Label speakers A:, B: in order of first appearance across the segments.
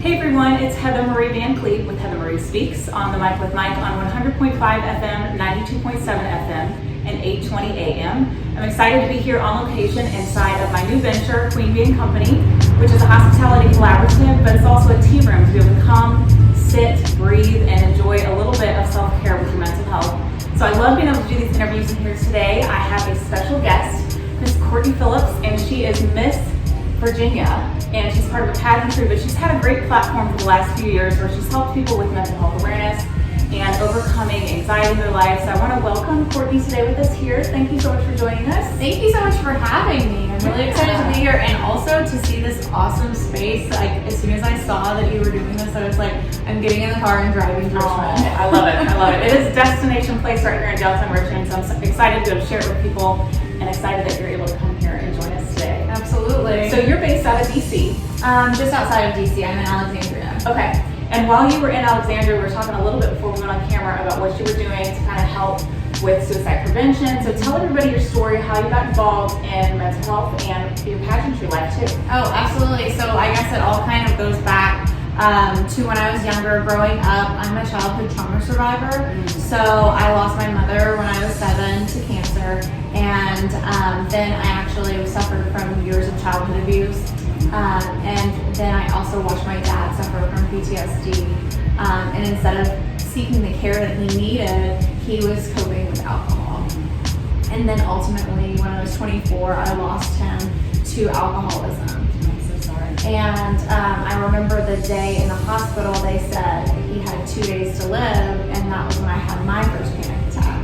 A: Hey everyone, it's Heather Marie Van Cleve with Heather Marie Speaks on the mic with Mike on 100.5 FM, 92.7 FM, and 8:20 AM. I'm excited to be here on location inside of my new venture, Queen Bee & Company, which is a hospitality collaborative, but it's also a tea room to be able to come, sit, breathe, and enjoy a little bit of self-care with your mental health. So I love being able to do these interviews, and here today I have a special guest, Miss Courtney Phillips, and she is Miss Virginia, and she's part of a pageantry, but she's had a great platform for the last few years where she's helped people with mental health awareness and overcoming anxiety in their lives. So I want to welcome Courtney today with us here. Thank you so much for joining us.
B: Thank you so much for having me. I'm really excited to be here and also to see this awesome space. Like, as soon as I saw that you were doing this, I was like, I'm getting in the car and driving to Richmond.
A: I love it. I love it. It is a destination place right here in downtown Richmond, so I'm so excited to be able to share it with people and excited that you're able to come here and join us today.
B: Absolutely.
A: So you're based out of DC.
B: Just outside of DC. I'm in Alexandria.
A: Okay. And while you were in Alexandria, we were talking a little bit before we went on camera about what you were doing to kind of help with suicide prevention. So tell everybody your story, how you got involved in mental health and your pageantry life too.
B: Oh, absolutely. So I guess it all kind of goes back to when I was younger, growing up. I'm a childhood trauma survivor. So I lost my mother when I was 7 to cancer. And then I actually suffered from years of childhood abuse. And then I also watched my dad suffer from PTSD. And instead of seeking the care that he needed, he was coping with alcohol. And then ultimately, when I was 24, I lost him to alcoholism.
A: I'm so sorry.
B: And I remember the day in the hospital, they said he had 2 days to live, and that was when I had my first panic attack.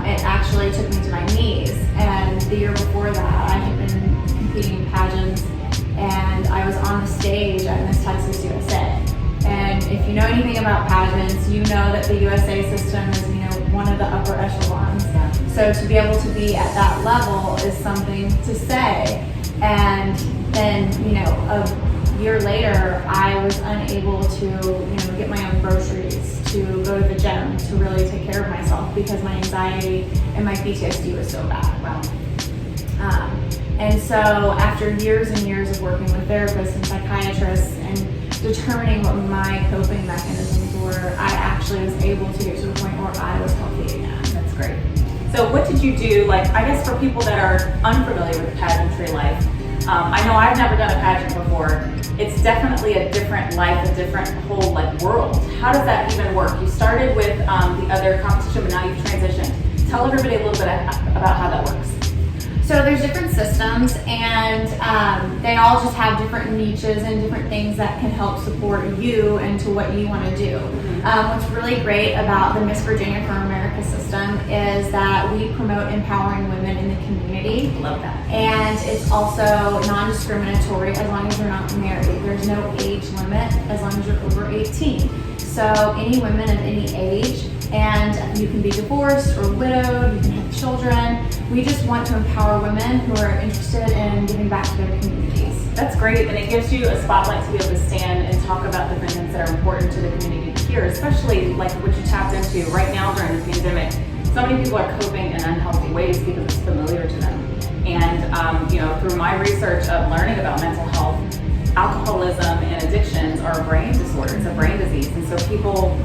B: It actually took me to my knees, and the year before that, I had been competing in pageants, and I was on the stage at Miss Texas USA. And if you know anything about pageants, you know that the USA system is, one of the upper echelons. So to be able to be at that level is something to say. And then, a year later, I was unable to, get my own groceries, to go to the gym, to really take care of myself because my anxiety and my PTSD was so bad.
A: Wow.
B: And so after years and years of working with therapists and psychiatrists and determining what my coping mechanisms were, I actually was able to get to a point where I was healthy again.
A: That's great. So what did you do, I guess for people that are unfamiliar with pageantry life, I know I've never done a pageant before. It's definitely a different life, a different whole world. How does that even work? You started with the other competition, but now you've transitioned. Tell everybody a little bit about how that works.
B: So there's different systems, and they all just have different niches and different things that can help support you and to what you want to do. What's really great about the Miss Virginia for America system is that we promote empowering women in the community.
A: Love that.
B: And it's also non-discriminatory as long as you're not married. There's no age limit as long as you're over 18. So any women of any age, and you can be divorced or widowed, you can have children. We just want to empower women who are interested in giving back to their communities.
A: That's great, and it gives you a spotlight to be able to stand and talk about the things that are important to the community to hear, especially like what you tapped into right now during the pandemic. So many people are coping in unhealthy ways because it's familiar to them. And through my research of learning about mental health, alcoholism and addictions are a brain disorder. It's a brain disease, and so people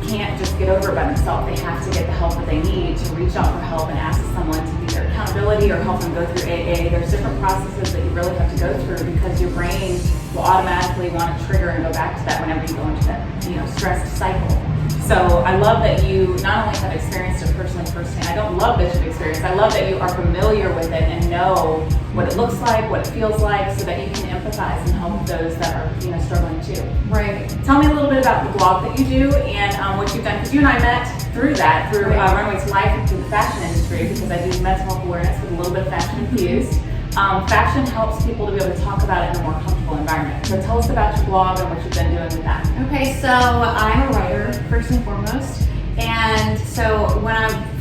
A: can't just get over it by themselves. They have to get the help that they need to reach out for help and ask someone to be their accountability or help them go through AA. There's different processes that you really have to go through because your brain will automatically want to trigger and go back to that whenever you go into that stressed cycle. So I love that you not only have experienced it personally firsthand. I don't love that you've experienced. I love that you are familiar with it and know what it looks like, what it feels like, so that you can empathize and help those that are struggling too.
B: Right.
A: Tell me a little bit about the blog that you do and what you've done, because you and I met through Runway to Life and through the fashion industry, because I do mental health awareness with a little bit of fashion infused. Fashion helps people to be able to talk about it in a more comfortable environment. So tell us about your blog and what you've been doing with that.
B: Okay, so I'm a writer first and foremost, and so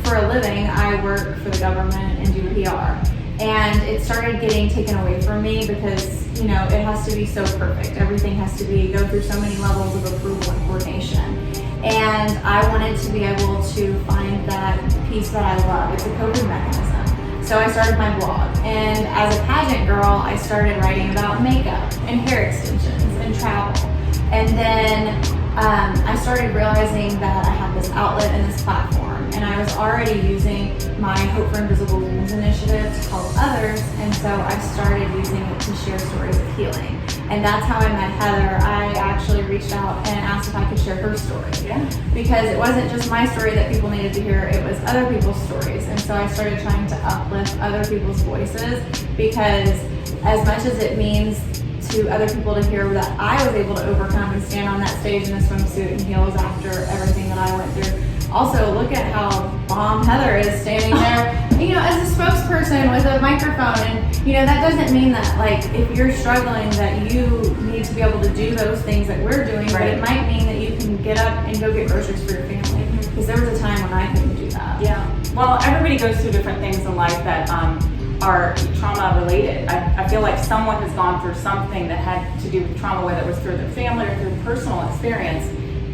B: for a living, I work for the government and do PR. And it started getting taken away from me because, it has to be so perfect. Everything has to go through so many levels of approval and coordination. And I wanted to be able to find that piece that I love. It's a coping mechanism. So I started my blog, and as a pageant girl, I started writing about makeup and hair extensions and travel. And then I started realizing that I had this outlet and this platform, and I was already using my Hope for Invisible Wounds initiative to help others, and so I started using it to share stories of healing. And that's how I met Heather. I actually reached out and asked if I could share her story.
A: Yeah.
B: Because it wasn't just my story that people needed to hear, it was other people's stories. And so I started trying to uplift other people's voices, because as much as it means to other people to hear that I was able to overcome and stand on that stage in a swimsuit and heels after everything that I went through. Also, look at how bomb Heather is standing there, as a spokesperson with a microphone. And, that doesn't mean that, like, if you're struggling that you need to be able to do those things that we're doing, but it might mean that you can get up and go get groceries for your family. Because there was a time when I couldn't do that.
A: Yeah. Well, everybody goes through different things in life that are trauma related. I feel like someone has gone through something that had to do with trauma, whether it was through their family or through personal experience.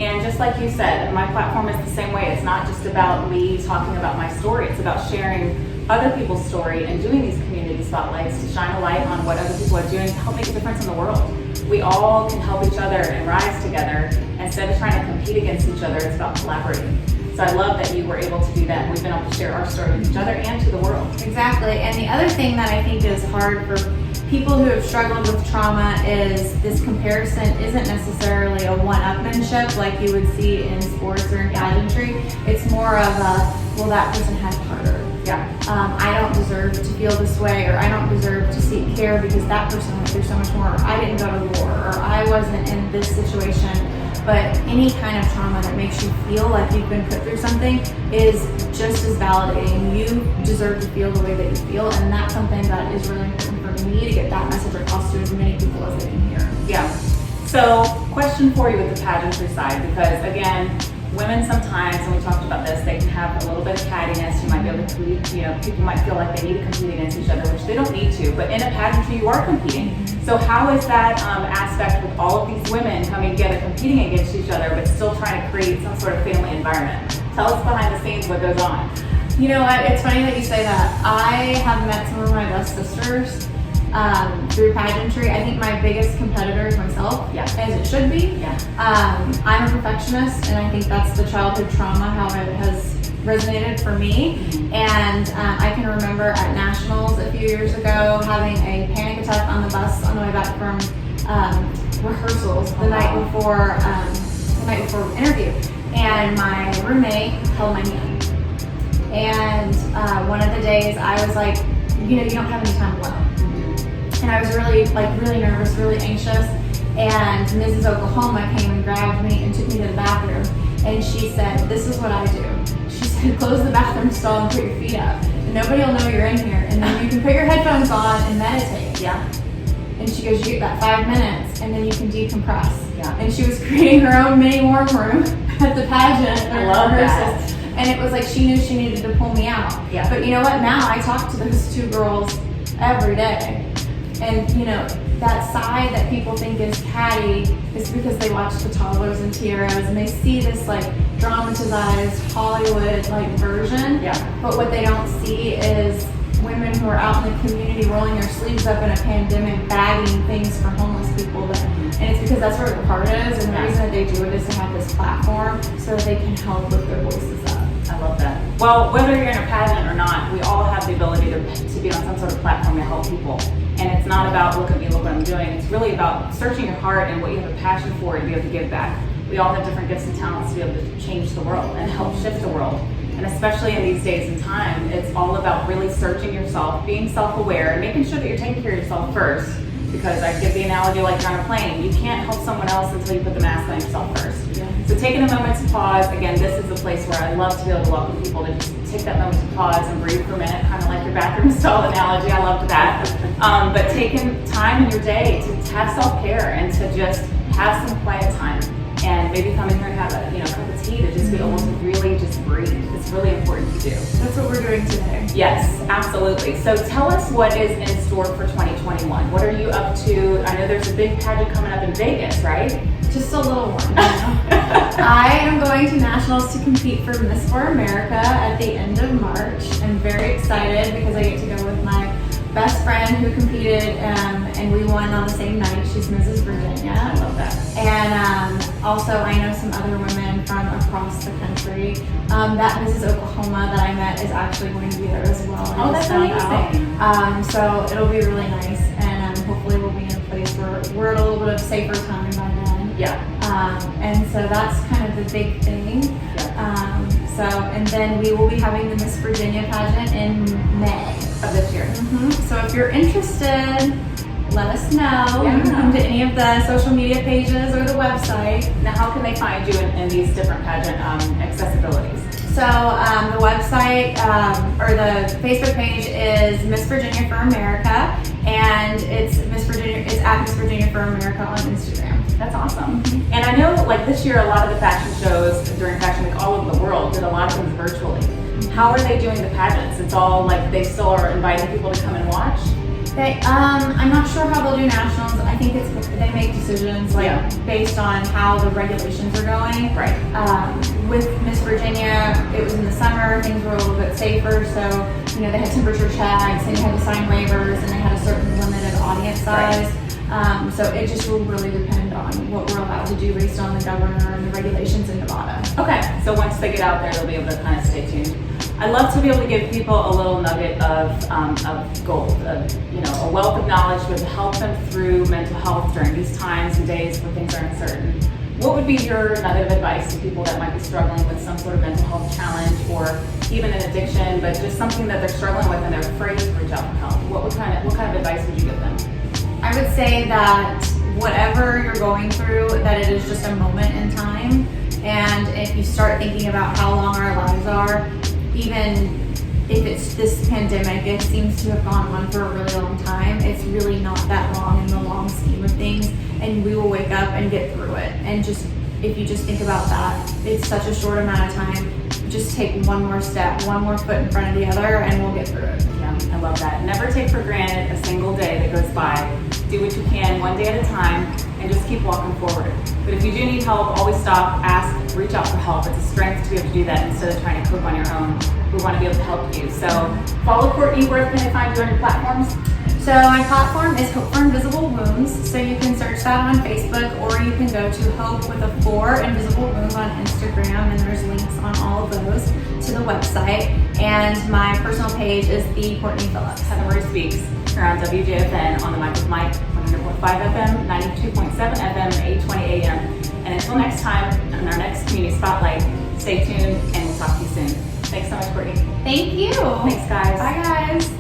A: And just like you said, my platform is the same way. It's not just about me talking about my story. It's about sharing other people's story and doing these community spotlights to shine a light on what other people are doing to help make a difference in the world. We all can help each other and rise together. Instead of trying to compete against each other, it's about collaborating. So I love that you were able to do that. We've been able to share our story with each other and to the world.
B: Exactly. And the other thing that I think is hard for people who have struggled with trauma is this comparison isn't necessarily a one-upmanship like you would see in sports or in pageantry. It's more of a, well, that person had it harder.
A: Yeah.
B: I don't deserve to feel this way, or I don't deserve to seek care because that person went through so much more, or I didn't go to war, or I wasn't in this situation. But any kind of trauma that makes you feel like you've been put through something is just as validating. You deserve to feel the way that you feel, and that's something that is really important for me to get that message across to as many people as they can hear.
A: Yeah. So, question for you with the pageantry side, because again, women sometimes, and we talked about this, they can have a little bit of cattiness. You might be able to compete, people might feel like they need to compete against each other, which they don't need to. But in a pageantry, you are competing. So how is that aspect with all of these women coming together, competing against each other, but still trying to create some sort of family environment? Tell us behind the scenes what goes on.
B: You know what? It's funny that you say that. I have met some of my best sisters through pageantry. I think my biggest competitor is myself, as it should be.
A: Yeah.
B: I'm a perfectionist, and I think that's the childhood trauma, how it has resonated for me. And I can remember at nationals a few years ago having a panic attack on the bus on the way back from rehearsals the night before interview, and my roommate held my hand. And one of the days I was like, you don't have any time alone. And I was really nervous, really anxious. And Mrs. Oklahoma came and grabbed me and took me to the bathroom. And she said, "This is what I do." She said, "Close the bathroom stall and put your feet up. And nobody will know you're in here. And then you can put your headphones on and meditate."
A: Yeah.
B: And she goes, "You get that 5 minutes, and then you can decompress."
A: Yeah.
B: And she was creating her own mini warm room at the pageant.
A: I love that.
B: And it was like she knew she needed to pull me out.
A: Yeah.
B: But you know what? Now I talk to those two girls every day. And that side that people think is catty is because they watch the Toddlers and Tiaras and they see this dramatized Hollywood version.
A: Yeah.
B: But what they don't see is women who are out in the community rolling their sleeves up in a pandemic, bagging things for homeless people. And it's because that's where their heart is, and the reason that they do it is to have this platform so that they can help lift their voices up.
A: I love that. Well, whether you're in a pageant or not, we all have the ability to be on some sort of platform to help people. And it's not about, look at me, look what I'm doing. It's really about searching your heart and what you have a passion for and be able to give back. We all have different gifts and talents to be able to change the world and help shift the world. And especially in these days and time, it's all about really searching yourself, being self-aware, and making sure that you're taking care of yourself first. Because I give the analogy like you're on a plane. You can't help someone else until you put the mask on yourself first.
B: Yeah.
A: So taking a moment to pause, again, this is a place where I love to be able to welcome people to just take that moment to pause and breathe for a minute, kind of like your bathroom stall analogy. I loved that. But taking time in your day to have self-care and to just have some quiet time. And maybe come in here and have a cup of tea to just be able to really just breathe. It's really important to do.
B: That's what we're doing today.
A: Yes, absolutely. So tell us what is in store for 2021. What are you up to? I know there's a big pageant coming up in Vegas, right?
B: just a little one. You know? I am going to nationals to compete for Miss for America at the end of March. I'm very excited because I get to go with my best friend who competed, and we won on the same night. She's Mrs. Virginia.
A: I love that.
B: And also, I know some other women from across the country. That Mrs. Oklahoma that I met is actually going to be there as well.
A: Oh, that's amazing.
B: So it'll be really nice, and hopefully we'll be in a place where we're at a little bit of safer time by then.
A: Yeah.
B: And so that's kind of the big thing.
A: Yeah.
B: And then we will be having the Miss Virginia pageant in May
A: Of this year.
B: So if you're interested, let us know.
A: Yeah.
B: You can come to any of the social media pages or the website.
A: Now, how can they find you in these different pageant accessibilities?
B: So the website or the Facebook page is Miss Virginia for America, and it's at Miss Virginia for America on Instagram.
A: That's awesome. And I know, like this year, a lot of the fashion shows during Fashion Week all over the world did a lot of things virtually. How are they doing the pageants? It's all like they still are inviting people to come and watch?
B: I'm not sure how they'll do nationals. I think they make decisions based on how the regulations are going.
A: Right.
B: With Miss Virginia, it was in the summer, things were a little bit safer, so they had temperature checks and you had to sign waivers and they had a certain limited audience size. Right. So it just will really depend on what we're allowed to do based on the governor and the regulations in Nevada.
A: Okay, so once they get out there, they'll be able to kind of stay tuned. I love to be able to give people a little nugget of gold, a wealth of knowledge that would help them through mental health during these times and days where things are uncertain. What would be your nugget of advice to people that might be struggling with some sort of mental health challenge or even an addiction, but just something that they're struggling with and they're afraid to reach out for help? What kind of advice would you give them?
B: I would say that whatever you're going through, that it is just a moment in time, and if you start thinking about how long our lives are, even if it's this pandemic, it seems to have gone on for a really long time. It's really not that long in the long scheme of things, and we will wake up and get through it. And if you just think about that, it's such a short amount of time. Just take one more step, one more foot in front of the other, and we'll get through it.
A: Yeah, I love that. Never take for granted a single day that goes by. Do what you can, one day at a time, and just keep walking forward. But if you do need help, always stop, ask, reach out for help. It's a strength to be able to do that instead of trying to cope on your own. We want to be able to help you. So follow Courtney. Where can they find you on your platforms?
B: So my platform is Hope for Invisible Wounds. So you can search that on Facebook, or you can go to Hope with a 4 Invisible Wounds on Instagram, and there's links on all of those to the website. And my personal page is the Courtney Phillips.
A: Heather Marie Speaks. Here on WJFN on the Mic with Mike, 100.5 FM, 92.7 FM, 820 AM. And until next time, on our next Community Spotlight, stay tuned and we'll talk to you soon. Thanks so much, Courtney.
B: Thank you.
A: Thanks, guys.
B: Bye, guys.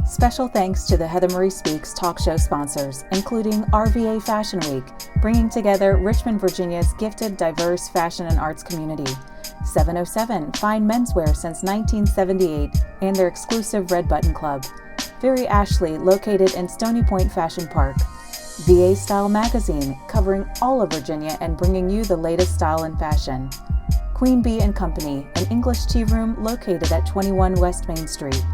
C: Special thanks to the Heather Marie Speaks talk show sponsors, including RVA Fashion Week, bringing together Richmond, Virginia's gifted, diverse fashion and arts community. 707 Fine Menswear since 1978 and their exclusive Red Button Club. Very Ashley, located in Stony Point Fashion Park. VA Style Magazine, covering all of Virginia and bringing you the latest style and fashion. Queen Bee & Company, an English tea room located at 21 West Main Street.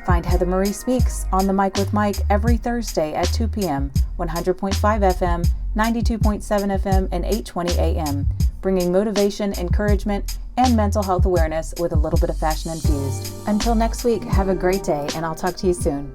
C: Find Heather Marie Speaks on the Mic with Mike every Thursday at 2 p.m., 100.5 FM, 92.7 FM, and 820 AM, bringing motivation, encouragement, and mental health awareness with a little bit of fashion infused. Until next week, have a great day, and I'll talk to you soon.